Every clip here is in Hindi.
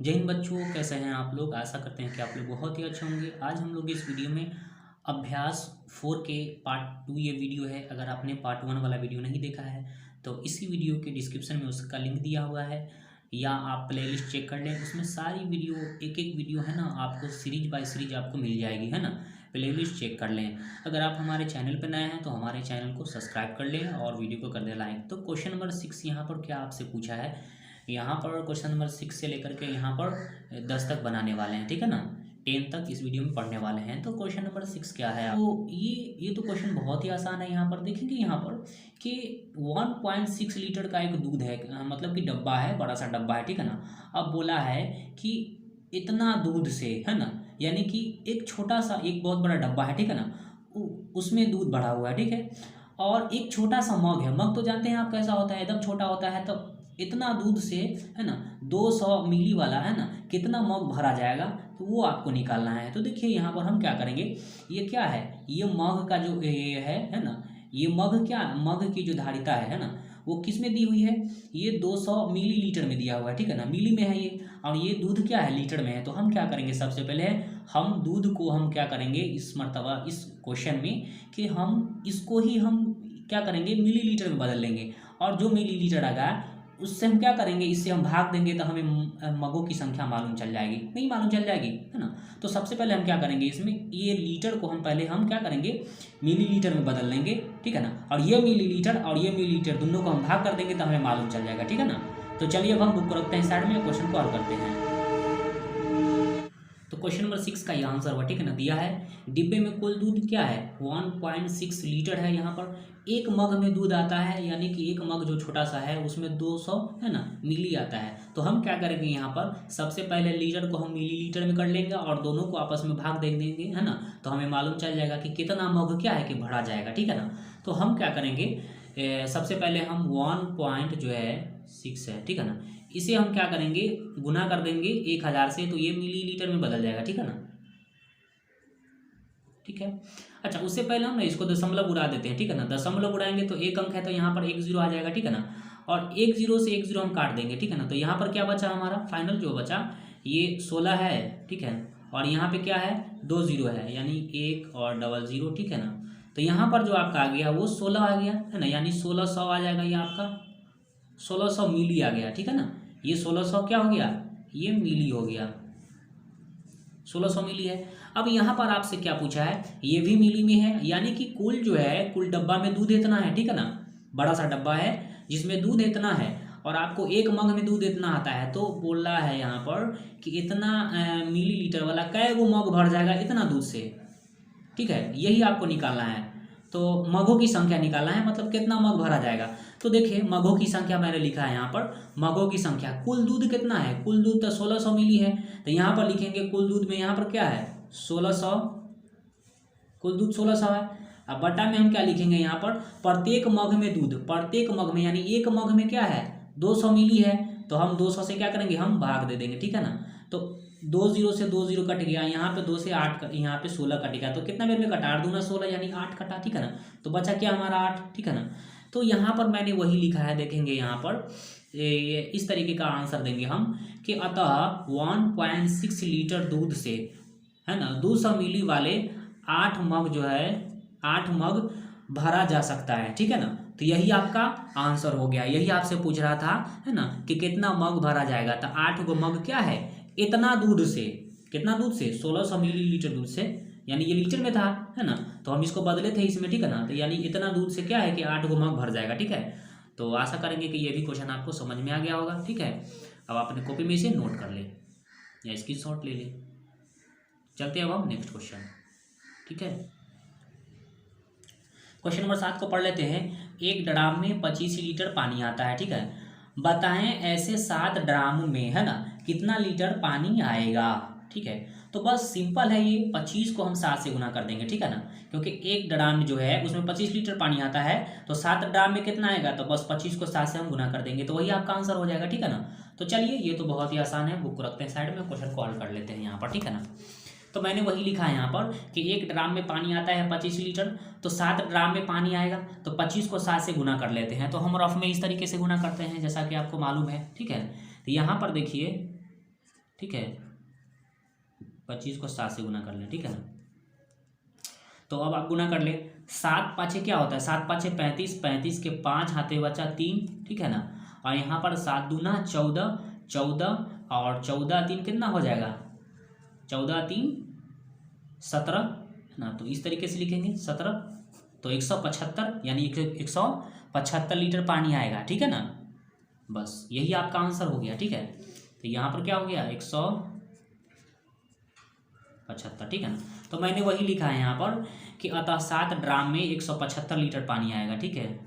जय हिंद बच्चों, कैसे हैं आप लोग। आशा करते हैं कि आप लोग बहुत ही अच्छे होंगे। आज हम लोग इस वीडियो में अभ्यास 4 के पार्ट 2 ये वीडियो है। अगर आपने पार्ट 1 वाला वीडियो नहीं देखा है तो इसी वीडियो के डिस्क्रिप्शन में उसका लिंक दिया हुआ है, या आप प्लेलिस्ट चेक कर लें। उसमें सारी वीडियो एक एक वीडियो है ना, आपको सीरीज बाय सीरीज आपको मिल जाएगी, है ना। प्लेलिस्ट चेक कर लें। अगर आप हमारे चैनल पर नए हैं तो हमारे चैनल को सब्सक्राइब कर लें और वीडियो को कर दें लाइक। तो क्वेश्चन नंबर 6 यहाँ पर क्या आपसे पूछा है, यहाँ पर क्वेश्चन नंबर 6 से लेकर के यहाँ पर 10 तक बनाने वाले हैं, ठीक है ना। 10 तक इस वीडियो में पढ़ने वाले हैं। तो क्वेश्चन नंबर 6 क्या है, तो ये तो क्वेश्चन बहुत ही आसान है। यहाँ पर देखेंगे यहाँ पर कि 1.6 लीटर का एक दूध है, मतलब कि डब्बा है, बड़ा सा डब्बा है, ठीक है ना। अब बोला है कि इतना दूध से, है ना, यानी कि एक छोटा सा एक बहुत बड़ा डब्बा है, ठीक है ना, उसमें दूध भरा हुआ है, ठीक है। और एक छोटा सा मग है। मग तो जानते हैं आप कैसा होता है, एकदम छोटा होता है। तो इतना दूध से, है ना, 200 मिली वाला, है ना, कितना मग भरा जाएगा, तो वो आपको निकालना है। तो देखिए यहाँ पर हम क्या करेंगे, ये क्या है, ये मग का जो ये है ना, ये मग क्या, मग की जो धारिता है ना, वो किस में दी हुई है, ये 200 मिलीलीटर में दिया हुआ है, ठीक है ना, मिली में है ये। और ये दूध क्या है, लीटर में है। तो हम क्या करेंगे, सबसे पहले हम दूध को हम क्या करेंगे इस मर्तबा इस क्वेश्चन में, कि हम इसको ही हम क्या करेंगे मिलीलीटर में बदल लेंगे। और जो मिलीलीटर आएगा उससे हम क्या करेंगे, इससे हम भाग देंगे तो हमें मगों की संख्या मालूम चल जाएगी, नहीं मालूम चल जाएगी, है ना। तो सबसे पहले हम क्या करेंगे, इसमें ये लीटर को हम पहले हम क्या करेंगे मिलीलीटर में बदल लेंगे, ठीक है ना। और ये मिलीलीटर और ये मिलीलीटर दोनों को हम भाग कर देंगे तो हमें मालूम चल जाएगा, ठीक है ना। तो चलिए अब हम बुक को रखते हैं साइड में, क्वेश्चन को हल करते हैं। तो क्वेश्चन नंबर 6 का ये आंसर हुआ, ठीक है ना। दिया है डिब्बे में कुल दूध क्या है, 1.6 लीटर है। यहाँ पर एक मग में दूध आता है, यानी कि एक मग जो छोटा सा है उसमें 200, है ना, मिली आता है। तो हम क्या करेंगे, यहाँ पर सबसे पहले लीटर को हम मिलीलीटर में कर लेंगे और दोनों को आपस में भाग दे देंगे, है ना। तो हमें मालूम चल जाएगा कि कितना मग क्या है कि भरा जाएगा, ठीक है ना। तो हम क्या करेंगे, सबसे पहले हम 1 पॉइंट जो है 6 है, ठीक है ना, इसे हम क्या करेंगे गुना कर देंगे 1000 से, तो ये मिलीलीटर में बदल जाएगा, ठीक है ना। ठीक है। अच्छा, उससे पहले हम ना इसको दशमलव उड़ा देते हैं, ठीक है ना। दशमलव उड़ाएंगे तो एक अंक है, तो यहाँ पर 1 0 आ जाएगा, ठीक है ना। और 1 0 से 1 0 हम काट देंगे, ठीक है ना। तो यहाँ पर क्या बचा हमारा फाइनल जो बचा, ये 16 है, ठीक है। और यहाँ पे क्या है 2 0 है, यानी 1 और 00, ठीक है ना। तो यहाँ पर जो आपका आ गया वो 16 आ गया, है ना, यानी 1600 आ जाएगा। ये आपका 1600 मिली आ गया, ठीक है ना। ये 1600 क्या हो गया, ये मिली हो गया, 1600 मिली है। अब यहाँ पर आपसे क्या पूछा है, ये भी मिली में है, यानी कि कुल जो है कुल डब्बा में दूध इतना है, ठीक है ना। बड़ा सा डब्बा है जिसमें दूध इतना है और आपको एक मग में दूध इतना आता है। तो बोल रहा है यहाँ पर कि इतना मिलीलीटर वाला कै गो मग भर जाएगा इतना दूध से, ठीक है, यही आपको निकालना है। तो मगों की संख्या निकालना है, मतलब कितना मग भरा जाएगा। तो देखिए मगों की संख्या मैंने लिखा है यहाँ पर, मगों की संख्या, कुल दूध कितना है, कुल दूध तो 1600 मिली है। तो यहाँ पर लिखेंगे कुल दूध में यहाँ पर क्या है 1600, कुल दूध 1600 है। अब बटा में हम क्या लिखेंगे यहाँ पर, प्रत्येक मग में दूध, प्रत्येक मग में, यानी एक मग में क्या है 200 मिली है। तो हम 200 से क्या करेंगे, हम भाग दे देंगे, ठीक है ना। तो 2 0 से 2 0 कट गया, यहाँ पे 2 से 8 यहाँ पे 16 कटेगा। तो कितना मेरे में कटा, 8 दूना 16, यानी 8 कटा, ठीक है ना। तो बचा क्या हमारा 8, ठीक है ना। तो यहाँ पर मैंने वही लिखा है, देखेंगे यहाँ पर इस तरीके का आंसर देंगे हम कि अतः 1.6 लीटर दूध से, है ना, 200 मिली वाले 8 मग जो है 8 मग भरा जा सकता है, ठीक है ना। तो यही आपका आंसर हो गया। यही आपसे पूछ रहा था, है ना, कि कितना मग भरा जाएगा। तो 8 गो मग क्या है, इतना दूध से, कितना दूध से 1600 मिलीलीटर दूध से, यानी ये लीटर में था, है ना। तो हम इसको बदले थे इसमें, ठीक है ना। तो यानी इतना दूध से क्या है कि 8 गो मग भर जाएगा, ठीक है। तो आशा करेंगे कि ये भी क्वेश्चन आपको समझ में आ गया होगा, ठीक है। अब अपने कॉपी में इसे नोट कर ले या स्क्रीनशॉट ले ले। चलते हैं अब हम नेक्स्ट क्वेश्चन, ठीक है। क्वेश्चन नंबर 7 को पढ़ लेते हैं। एक ड्राम में 25 लीटर पानी आता है, ठीक है। बताएं ऐसे 7 ड्राम में, है ना, कितना लीटर पानी आएगा, ठीक है। तो बस सिंपल है, ये 25 को हम 7 से गुना कर देंगे, ठीक है ना। क्योंकि एक ड्राम जो है उसमें 25 लीटर पानी आता है, तो 7 ड्राम में कितना आएगा, तो बस 25 को 7 से हम गुना कर देंगे, तो वही आपका आंसर हो जाएगा, ठीक है ना। तो चलिए ये तो बहुत ही आसान है, बुक को रखते हैं साइड में, क्वेश्चन को हल कर लेते हैं यहाँ पर, ठीक है ना। तो मैंने वही लिखा है यहाँ पर कि एक ड्राम में पानी आता है 25 लीटर, तो 7 ड्राम में पानी आएगा, तो 25 को 7 से गुना कर लेते हैं। तो हम रफ में इस तरीके से गुना करते हैं जैसा कि आपको मालूम है, ठीक है। तो यहाँ पर देखिए, ठीक है, 25 को 7 से गुना कर लें, ठीक है ना। तो अब आप गुना कर ले, 7 पाँचे क्या होता है, 7 पाँचे 35, 35 के 5 हाथे बचा 3, ठीक है ना। और यहाँ पर 7 दूना 14, 14 और 14 3 कितना हो जाएगा, 14 3 17 है ना। तो इस तरीके से लिखेंगे 17, तो 175 यानी 175 लीटर पानी आएगा, ठीक है ना। बस यही आपका आंसर हो गया, ठीक है। तो यहाँ पर क्या हो गया 175, ठीक है ना। तो मैंने वही लिखा है यहाँ पर कि अतः 7 ड्राम में 175 लीटर पानी आएगा, ठीक है,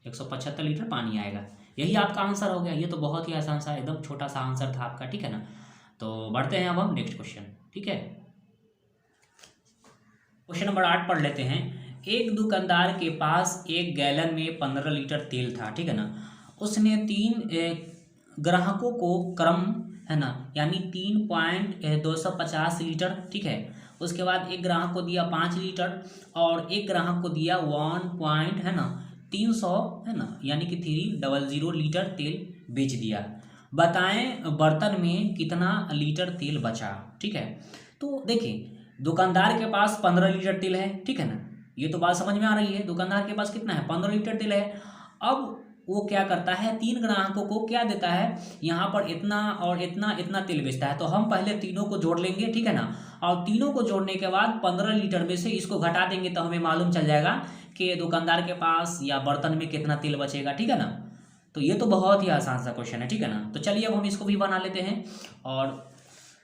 175 लीटर पानी आएगा। यही आपका आंसर हो गया। ये तो बहुत ही आसान सा एकदम छोटा सा आंसर था आपका, ठीक है ना। तो बढ़ते हैं अब हम नेक्स्ट क्वेश्चन, ठीक है। क्वेश्चन नंबर 8 पढ़ लेते हैं। एक दुकानदार के पास एक गैलन में 15 लीटर तेल था, ठीक है ना। उसने 3 ग्राहकों को क्रम है ना, यानी 3.250 लीटर, ठीक है। उसके बाद एक ग्राहक को दिया 5 लीटर और एक ग्राहक को दिया 1 है ना 300 है ना, यानी कि 300 लीटर तेल बेच दिया। बताएं बर्तन में कितना लीटर तेल बचा, ठीक है। तो देखिए दुकानदार के पास 15 लीटर तेल है, ठीक है ना। ये तो बात समझ में आ रही है, दुकानदार के पास कितना है 15 लीटर तेल है। अब वो क्या करता है, 3 ग्राहकों को क्या देता है, यहाँ पर इतना और इतना इतना तेल बेचता है। तो हम पहले तीनों को जोड़ लेंगे, ठीक है ना। और तीनों को जोड़ने के बाद 15 लीटर में से इसको घटा देंगे तो हमें मालूम चल जाएगा कि दुकानदार के पास या बर्तन में कितना तेल बचेगा, ठीक है ना। तो ये तो बहुत ही आसान सा क्वेश्चन है, ठीक है ना। तो चलिए अब हम इसको भी बना लेते हैं और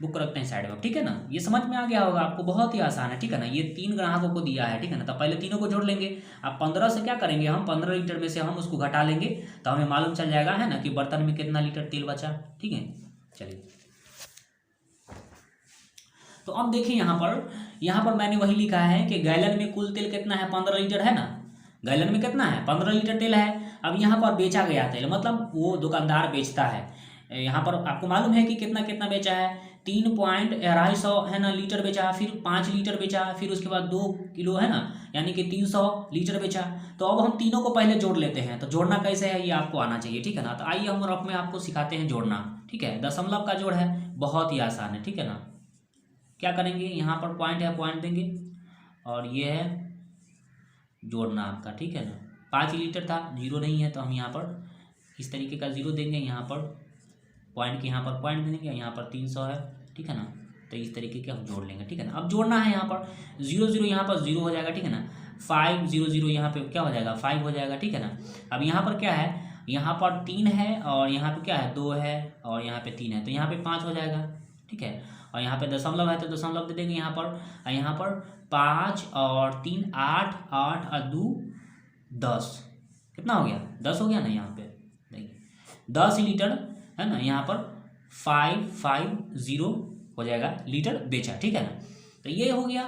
बुक रखते हैं साइड में, ठीक है ना। ये समझ में आ गया होगा आपको, बहुत ही आसान है, ठीक है ना। ये 3 ग्राहकों को दिया है, ठीक है ना। तो पहले तीनों को जोड़ लेंगे। अब 15 से क्या करेंगे हम, 15 लीटर में से हम उसको घटा लेंगे तो हमें मालूम चल जाएगा है ना कि बर्तन में कितना लीटर तेल बचा, ठीक है। चलिए तो अब देखिए यहाँ पर मैंने वही लिखा है कि गैलन में कुल तेल कितना है, 15 लीटर है ना। गैलन में कितना है 15 लीटर तेल है। अब यहाँ पर बेचा गया तेल, मतलब वो दुकानदार बेचता है। यहाँ पर आपको मालूम है कि कितना कितना बेचा है, 3.250 है ना लीटर बेचा, फिर 5 लीटर बेचा, फिर उसके बाद 2 किलो है ना, यानी कि 300 लीटर बेचा। तो अब हम तीनों को पहले जोड़ लेते हैं। तो जोड़ना कैसे है ये आपको आना चाहिए, ठीक है ना। तो आइए हम रफ में आपको सिखाते हैं जोड़ना, ठीक है। दशमलव का जोड़ है, बहुत ही आसान है, ठीक है ना। क्या करेंगे, यहाँ पर पॉइंट है, पॉइंट देंगे और ये है जोड़ना आपका, ठीक है ना। 5 लीटर था, 0 नहीं है तो हम यहाँ पर इस तरीके का 0 देंगे, यहाँ पर पॉइंट के यहाँ पर पॉइंट देंगे, यहाँ पर 300 है, ठीक है ना। तो इस तरीके के हम जोड़ लेंगे, ठीक है ना। अब जोड़ना है यहाँ पर 0 0 यहाँ पर 0 हो जाएगा, ठीक है ना। 5 0 0 यहाँ पे क्या हो जाएगा 5 हो जाएगा, ठीक है ना। अब यहाँ पर क्या है, यहाँ पर 3 है और यहाँ पे क्या है 2 है और यहाँ पे 3 है, तो यहाँ पे 5 हो जाएगा, ठीक है। और यहाँ पे दशमलव है तो दशमलव दे देंगे यहाँ पर 5 और 3 8 8 और 2 10, कितना हो गया 10 हो गया ना। यहाँ पे देखिए 10 लीटर है ना, यहाँ पर 550 हो जाएगा लीटर बेचा, ठीक है ना। तो ये हो गया।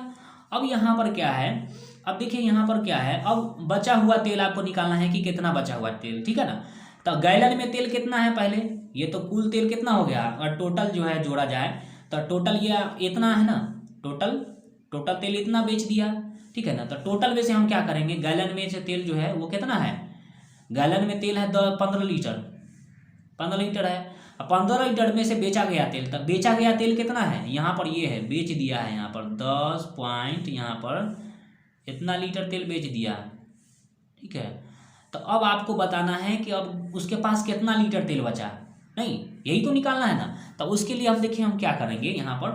अब यहाँ पर क्या है, अब देखिए यहाँ पर क्या है, अब बचा हुआ तेल आपको निकालना है कि कितना बचा हुआ तेल, ठीक है ना। तो गैलन में तेल कितना है पहले, ये तो कुल तेल कितना हो गया, और टोटल जो है जोड़ा जाए तो टोटल ये इतना है ना, टोटल तेल इतना बेच दिया, ठीक है ना। तो टोटल में से हम क्या करेंगे, गैलन में से तेल जो है वो कितना है, गैलन में तेल है 15 लीटर है। 15 लीटर में से बेचा गया तेल, तब बेचा गया तेल कितना है, यहाँ पर ये है बेच दिया है, यहाँ पर 10 पॉइंट यहाँ पर इतना लीटर तेल बेच दिया, ठीक है। तो अब आपको बताना है कि अब उसके पास कितना लीटर तेल बचा, नहीं यही तो निकालना है ना। तो उसके लिए हम देखिए हम क्या करेंगे, यहाँ पर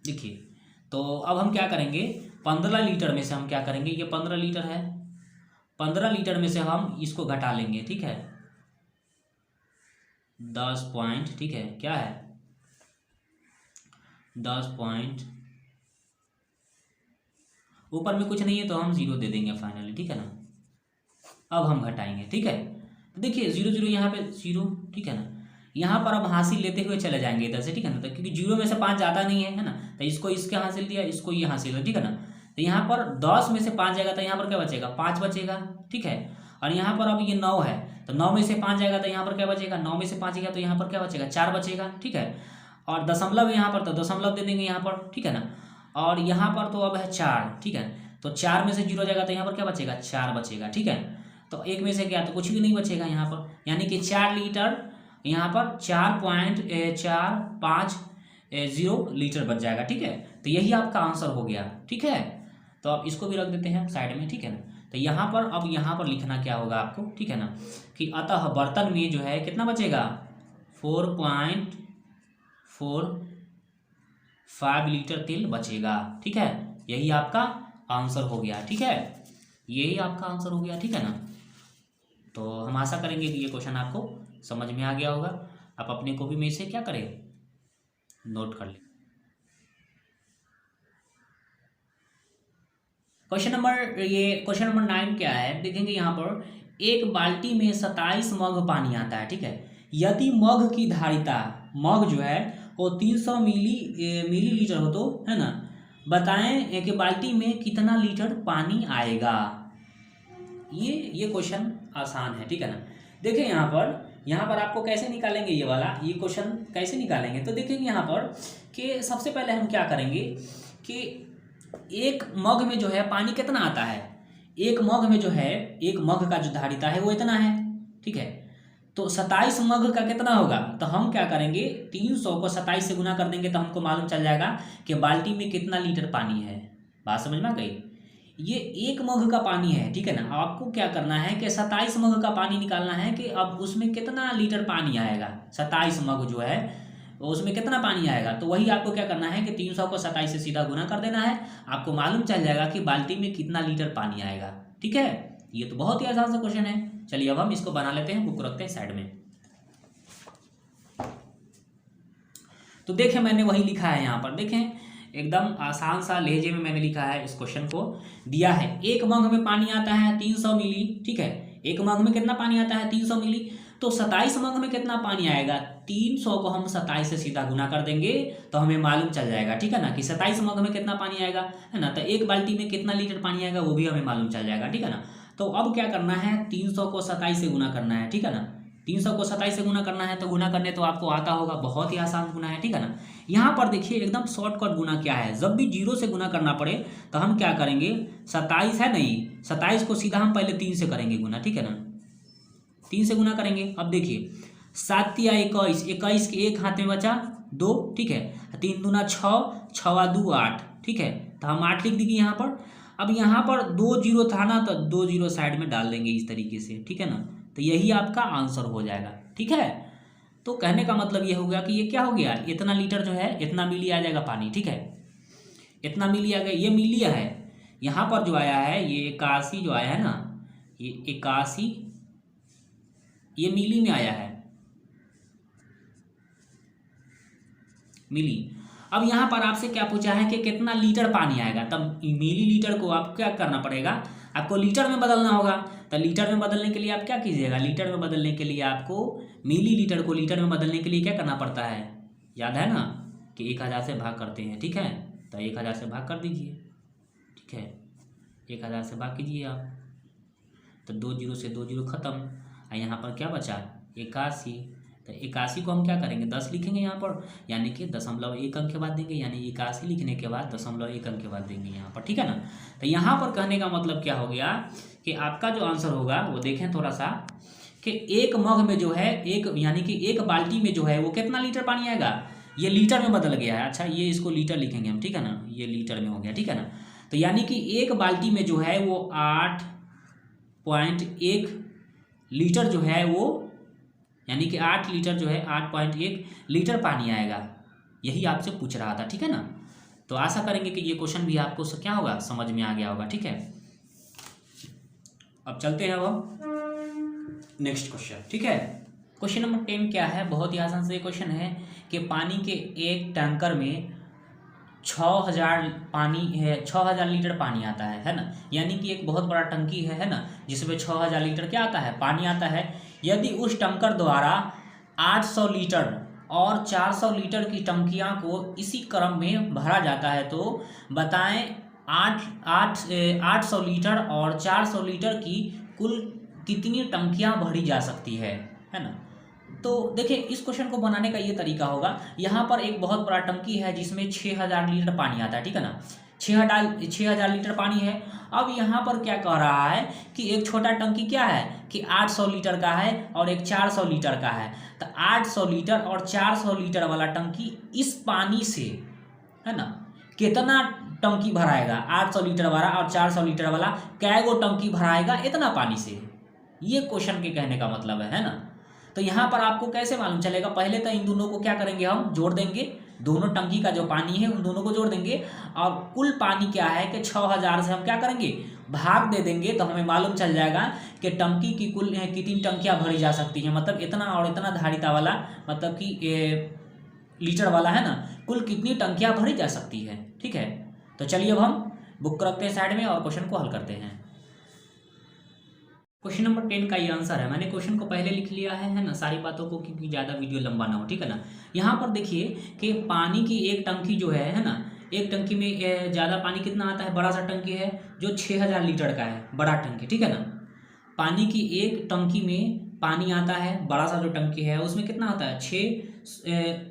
देखिए तो अब हम क्या करेंगे, 15 लीटर में से हम क्या करेंगे, ये 15 लीटर है, 15 लीटर में से हम इसको घटा लेंगे, ठीक है 10 पॉइंट, ठीक है क्या है 10 पॉइंट, ऊपर में कुछ नहीं है तो हम 0 दे देंगे फाइनली, ठीक है ना। अब हम घटाएंगे, ठीक है। तो देखिए 0 0 यहाँ पे 0, ठीक है ना। यहाँ पर अब हासिल लेते हुए चले जाएंगे इधर से, ठीक है ना। तो क्योंकि 0 में से 5 ज़्यादा नहीं है ना, तो इसको इसके हासिल दिया, इसको ये हासिल है, ठीक है ना। तो यहाँ पर 10 में से 5 जाएगा तो यहाँ पर क्या बचेगा 5 बचेगा, ठीक है। और यहाँ पर अब ये 9 है तो 9 में से 5 जाएगा तो यहाँ पर क्या बचेगा, 9 में से 5 जाएगा तो यहाँ पर क्या बचेगा 4 बचेगा, ठीक है। और दशमलव यहाँ पर तो दशमलव दे देंगे यहाँ पर, ठीक है ना। और यहाँ पर तो अब है 4, ठीक है। तो 4 में से 0 जाएगा तो यहाँ पर क्या बचेगा 4 बचेगा, ठीक है। तो 1 में से क्या, तो कुछ भी नहीं बचेगा यहाँ पर, यानी कि 4 लीटर यहाँ पर 4.450 लीटर बच जाएगा, ठीक है। तो यही आपका आंसर हो गया, ठीक है। तो अब इसको भी रख देते हैं साइड में, ठीक है ना। तो यहाँ पर अब यहाँ पर लिखना क्या होगा आपको, ठीक है ना, कि अतः बर्तन में जो है कितना बचेगा 4.45 लीटर तेल बचेगा, ठीक है। यही आपका आंसर हो गया, ठीक है। यही आपका आंसर हो गया, ठीक है ना। तो हम आशा करेंगे कि ये क्वेश्चन आपको समझ में आ गया होगा। आप अपने कॉपी में इसे क्या करें, नोट कर लें। क्वेश्चन नंबर 9 क्या है, देखेंगे यहाँ पर एक बाल्टी में 27 मग पानी आता है, ठीक है। यदि मग की धारिता, मग जो है वो 300 मिलीलीटर हो तो, है ना, बताएं कि बाल्टी में कितना लीटर पानी आएगा। ये क्वेश्चन आसान है, ठीक है ना। देखिए यहाँ पर आपको कैसे निकालेंगे ये वाला, ये क्वेश्चन कैसे निकालेंगे, तो देखेंगे यहाँ पर कि सबसे पहले हम क्या करेंगे कि एक मग में जो है पानी कितना आता है, एक मग में जो है, एक मग का जो धारिता है वो इतना है, ठीक है। तो 27 मग का कितना होगा, तो हम क्या करेंगे 300 को 27 से गुना कर देंगे तो हमको मालूम चल जाएगा कि बाल्टी में कितना लीटर पानी है। बात समझ में आ गई। ये एक मग का पानी है, ठीक है ना। आपको क्या करना है कि 27 मग का पानी निकालना है कि अब उसमें कितना लीटर पानी आएगा। 27 मग जो है उसमें कितना पानी आएगा, तो वही आपको क्या करना है कि 300 को 27 से सीधा गुना कर देना है, आपको मालूम चल जाएगा कि बाल्टी में कितना लीटर पानी आएगा, ठीक है। ये तो बहुत ही आसान सा क्वेश्चन है। चलिए अब हम इसको बना लेते हैं, बुक रखते हैं साइड में। तो देखें मैंने वही लिखा है यहाँ पर, देखें एकदम आसान सा लहजे में मैंने लिखा है, इस क्वेश्चन को दिया है। एक मग में पानी आता है 300 मिली, ठीक है। एक मग में कितना पानी आता है 300 मिली, तो 27 मग में कितना पानी आएगा, 300 को हम 27 से सीधा गुना कर देंगे तो हमें मालूम चल जाएगा, ठीक है ना, कि 27 मग में कितना पानी आएगा, है ना। तो एक बाल्टी में कितना लीटर पानी आएगा वो भी हमें मालूम चल जाएगा, ठीक है ना। तो अब क्या करना है 300 को 27 से गुना करना है, ठीक है ना। 300 को 27 से गुना करना है, तो गुना करने तो आपको आता होगा, बहुत ही आसान गुना है, ठीक है ना। यहाँ पर देखिए एकदम शॉर्टकट गुना क्या है, जब भी 0 से गुना करना पड़े तो हम क्या करेंगे, 27 है नहीं, 27 को सीधा हम पहले 3 से करेंगे गुना, ठीक है ना। 3 से गुना करेंगे। अब देखिए 7 या 21, 21 के एक हाथ में बचा 2, ठीक है। 3 दूना 6, 6 2 8, ठीक है। तो हम 8 लिख देंगे यहाँ पर। अब यहाँ पर 2 0 था ना, तो 2 0 साइड में डाल देंगे इस तरीके से, ठीक है ना। तो यही आपका आंसर हो जाएगा, ठीक है। तो कहने का मतलब ये हो गया कि ये क्या हो गया, इतना लीटर जो है इतना मिली आ जाएगा पानी, ठीक है। इतना मिली आ गया, ये मिली है। यहाँ पर जो आया है ये 81 जो आया है ना, ये 81 ये मिली में आया है, मिली। अब यहाँ पर आपसे क्या पूछा है कि कितना लीटर पानी आएगा, तब मिली लीटर को आप क्या करना पड़ेगा, आपको लीटर में बदलना होगा। तो लीटर में बदलने के लिए आप क्या कीजिएगा, लीटर में बदलने के लिए आपको मिली लीटर को लीटर में बदलने के लिए क्या करना पड़ता है, याद है ना, कि 1000 से भाग करते हैं, ठीक है। तो 1000 से भाग कर दीजिए, ठीक है। 1000 से भाग कीजिए आप, तो 2 0 से 2 0 खत्म। और यहाँ पर क्या बचा 81, तो 81 को हम क्या करेंगे 10 लिखेंगे यहाँ पर, यानी कि 0.1 अंक के बाद देंगे, यानी 81 लिखने के बाद 0.1 अंक के बाद देंगे यहाँ पर, ठीक है ना। तो यहाँ पर कहने का मतलब क्या हो गया कि आपका जो आंसर होगा वो देखें थोड़ा सा, कि एक मग में जो है एक, यानी कि एक बाल्टी में जो है वो कितना लीटर पानी आएगा, ये लीटर में बदल गया है। अच्छा ये इसको लीटर लिखेंगे हम, ठीक है ना, ये लीटर में हो गया, ठीक है ना। तो यानी कि एक बाल्टी में जो है वो 8.1 लीटर जो है वो, यानी कि 8 लीटर जो है 8.1 लीटर पानी आएगा, यही आपसे पूछ रहा था, ठीक है ना। तो आशा करेंगे कि ये क्वेश्चन भी आपको क्या होगा, समझ में आ गया होगा, ठीक है। अब चलते हैं अब नेक्स्ट क्वेश्चन, ठीक है। क्वेश्चन नंबर 10 क्या है, बहुत ही आसान से क्वेश्चन है कि पानी के एक टैंकर में 6000 लीटर पानी आता है ना। यानी कि एक बहुत बड़ा टंकी है ना, जिसमें 6000 लीटर क्या आता है, पानी आता है। यदि उस टंकर द्वारा 800 लीटर और 400 लीटर की टंकियां को इसी क्रम में भरा जाता है, तो बताएं 800 लीटर और 400 लीटर की कुल कितनी टंकियां भरी जा सकती है ना। तो देखिए इस क्वेश्चन को बनाने का ये तरीका होगा, यहाँ पर एक बहुत बड़ा टंकी है जिसमें 6000 लीटर पानी आता है, ठीक है ना। 6,000 लीटर पानी है। अब यहाँ पर क्या कह रहा है कि एक छोटा टंकी क्या है कि 800 लीटर का है और एक 400 लीटर का है। तो 800 लीटर और 400 लीटर वाला टंकी इस पानी से, है ना, कितना टंकी भराएगा? 800 लीटर वाला और 400 लीटर वाला कै गो टंकी भराएगा इतना पानी से? ये क्वेश्चन के कहने का मतलब है ना। तो यहाँ पर आपको कैसे मालूम चलेगा? पहले तो इन दोनों को क्या करेंगे, हम जोड़ देंगे। दोनों टंकी का जो पानी है उन दोनों को जोड़ देंगे और कुल पानी क्या है कि 6000 से हम क्या करेंगे, भाग दे देंगे। तो हमें मालूम चल जाएगा कि टंकी की कुल कितनी टंकियाँ भरी जा सकती हैं, मतलब इतना और इतना धारिता वाला, मतलब कि लीटर वाला, है ना, कुल कितनी टंकियाँ भरी जा सकती है। ठीक है, तो चलिए अब हम बुक रखते हैं साइड में और क्वेश्चन को हल करते हैं। क्वेश्चन नंबर 10 का ये आंसर है। मैंने क्वेश्चन को पहले लिख लिया है ना, सारी बातों को, क्योंकि ज़्यादा वीडियो लंबा ना हो। ठीक है ना। यहाँ पर देखिए कि पानी की एक टंकी जो है ना, एक टंकी में ज़्यादा पानी कितना आता है, बड़ा सा टंकी है जो 6000 लीटर का है, बड़ा टंकी। ठीक है ना। पानी की एक टंकी में पानी आता है, बड़ा सा जो टंकी है उसमें कितना आता है,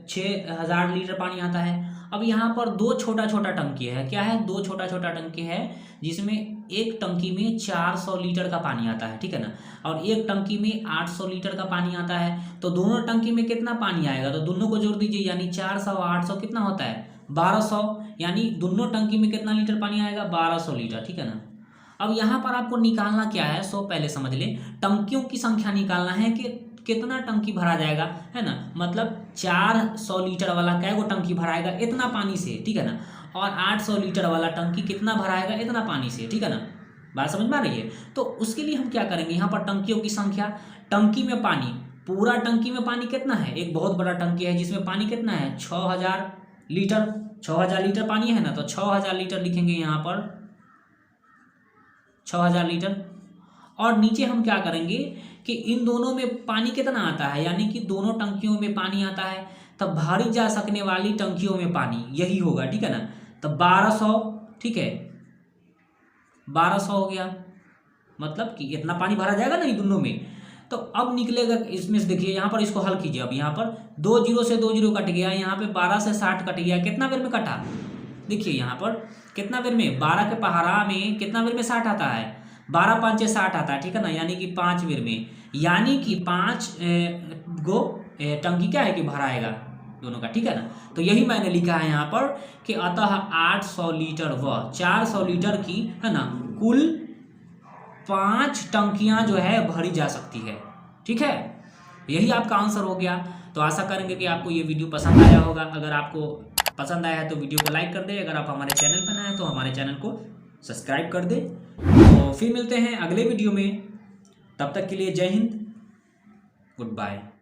6000 लीटर पानी आता है। अब यहाँ पर दो छोटा छोटा टंकी है, क्या है, दो छोटा छोटा टंकी है जिसमें एक टंकी में 400 लीटर का पानी आता है। ठीक है ना, और एक टंकी में 800 लीटर का पानी आता है। तो दोनों टंकी में कितना पानी आएगा, तो दोनों को जोड़ दीजिए, यानी 400 800 कितना होता है, 1200। यानी दोनों टंकी में कितना लीटर पानी आएगा, 1200 लीटर। ठीक है ना। अब यहाँ पर आपको निकालना क्या है, सो पहले समझ लें, टंकियों की संख्या निकालना है कि कितना टंकी भरा जाएगा, है ना, मतलब 400 लीटर वाला कै गो टंकी भराएगा इतना पानी से। ठीक है ना, और 800 लीटर वाला टंकी कितना भराएगा इतना पानी से। ठीक है ना, बात समझ में आ रही है। तो उसके लिए हम क्या करेंगे, यहाँ पर टंकियों की संख्या, टंकी में पानी, पूरा टंकी में पानी कितना है, एक बहुत बड़ा टंकी है जिसमें पानी कितना है, 6000 लीटर। 6000 लीटर पानी है ना, तो 6000 लीटर लिखेंगे यहाँ पर, 6000 लीटर। और नीचे हम क्या करेंगे कि इन दोनों में पानी कितना आता है, यानी कि दोनों टंकियों में पानी आता है, तब भरी जा सकने वाली टंकियों में पानी यही होगा। ठीक है ना, तो 1200। ठीक है, 1200 हो गया, मतलब कि इतना पानी भरा जाएगा ना इन दोनों में। तो अब निकलेगा इसमें से, देखिए यहाँ पर इसको हल कीजिए। अब यहाँ पर 2 जीरो से 2 जीरो कट गया, यहाँ पे 12 से 60 कट गया, कितना बेर में कटा, देखिए यहाँ पर कितना बेर में, 12 के पहाड़ा में कितना बेर में 60 आता है, 12 5 60 आता है। ठीक है ना, यानी कि 5 बेर में, यानी कि 5 गो टंकी क्या है कि भराएगा दोनों का। ठीक है ना, तो यही मैंने लिखा है यहाँ पर कि अतः 800 लीटर व 400 लीटर की, है ना, कुल 5 टंकियां जो है भरी जा सकती है। ठीक है, यही आपका आंसर हो गया। तो आशा करेंगे कि आपको ये वीडियो पसंद आया होगा। अगर आपको पसंद आया है तो वीडियो को लाइक कर दे। अगर आप हमारे चैनल पर नए हैं तो हमारे चैनल को सब्सक्राइब कर दे। तो फिर मिलते हैं अगले वीडियो में, तब तक के लिए जय हिंद, गुड बाय।